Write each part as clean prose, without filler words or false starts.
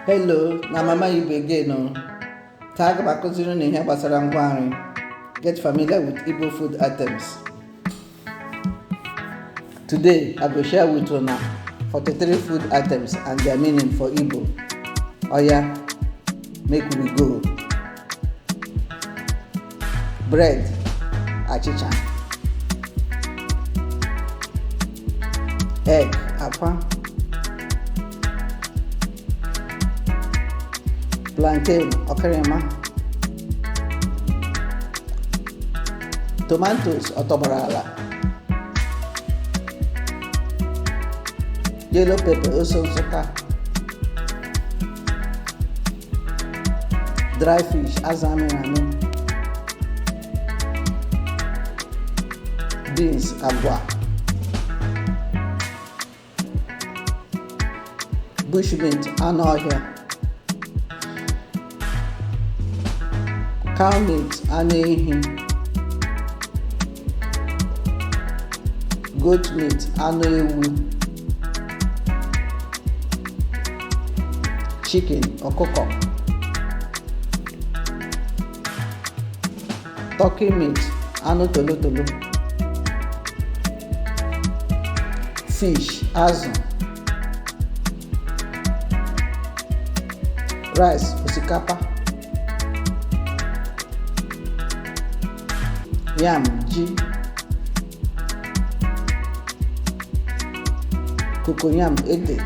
Hello, na Mama Igbo again. Tag back on zero in here, get familiar with Igbo food items. Today, I will share with you now 43 food items and their meaning for Igbo. Oya, make we go. Bread, achicha. Egg, apa. Plantain, okerema. Tomatoes, otobarala. Yellow pepper, ososoka. Dry fish, azamirano. Beans, agwa. Bushmeat, anụ ọhịa. Cow meat, anụ ehi. Goat meat, anụ ewu. Chicken, ọkụkọ. Turkey meat, anụ tolotolo. Fish, azụ. Rice, osikapa. Yam, ji. Cocoyam, ede.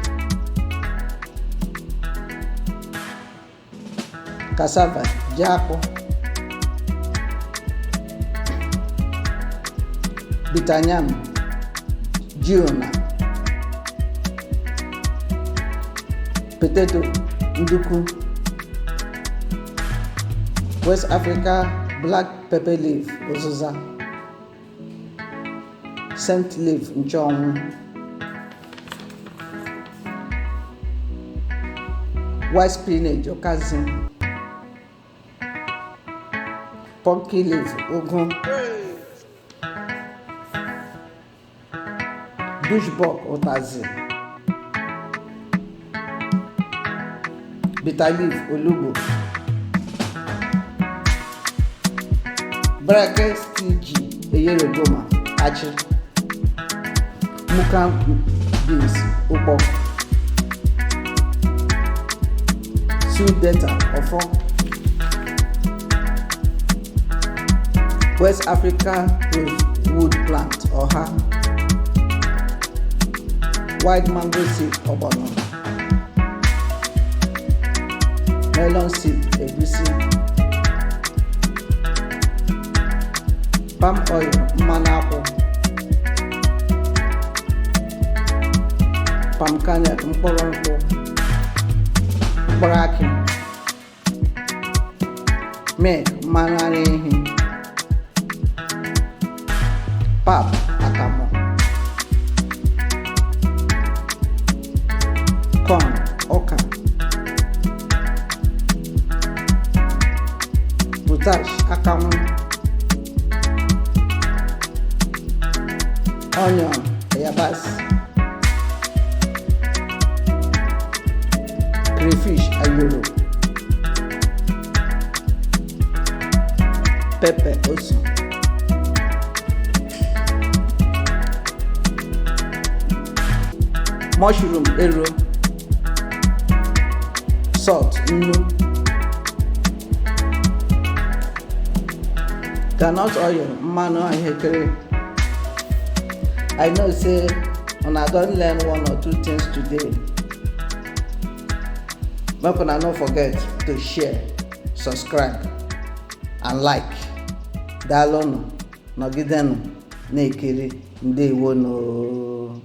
Cassava, ji akpụ. Bitter yam, ji una. Potato, nduku. West Africa, black pepper leaf, uziza. Scent leaf, nchọnwụ. White spinach, okazi. Pumpkin leaf, ugu. Bushbuck, utazi. Bitter leaf, olugbo. Bracket TG, eyeregoma, achi. Muka beans, ukpo. Sweet data, ofo. West Africa rosewood plant, oha. White mango seed, obono. Melon seed, egusi. Palm oil, mmanụ akwụ. Palm kernel, mkpụrụ nkwụ. Mkpụrụ akị. Milk, mmanụ ara ehi. Pap, akamụ. Corn, ọka. Potash, akamụ. Onion, yabasị. Crayfish, ayoro. Pepper, osu. Mushroom, ero. Salt, nnu. Groundnut oil, mmanụ ahụekere. I know say una don learn one or two things today. Make una no forget to share, subscribe and like. Daalụnụ, nọgidenụ na-ekiri. Ndewo.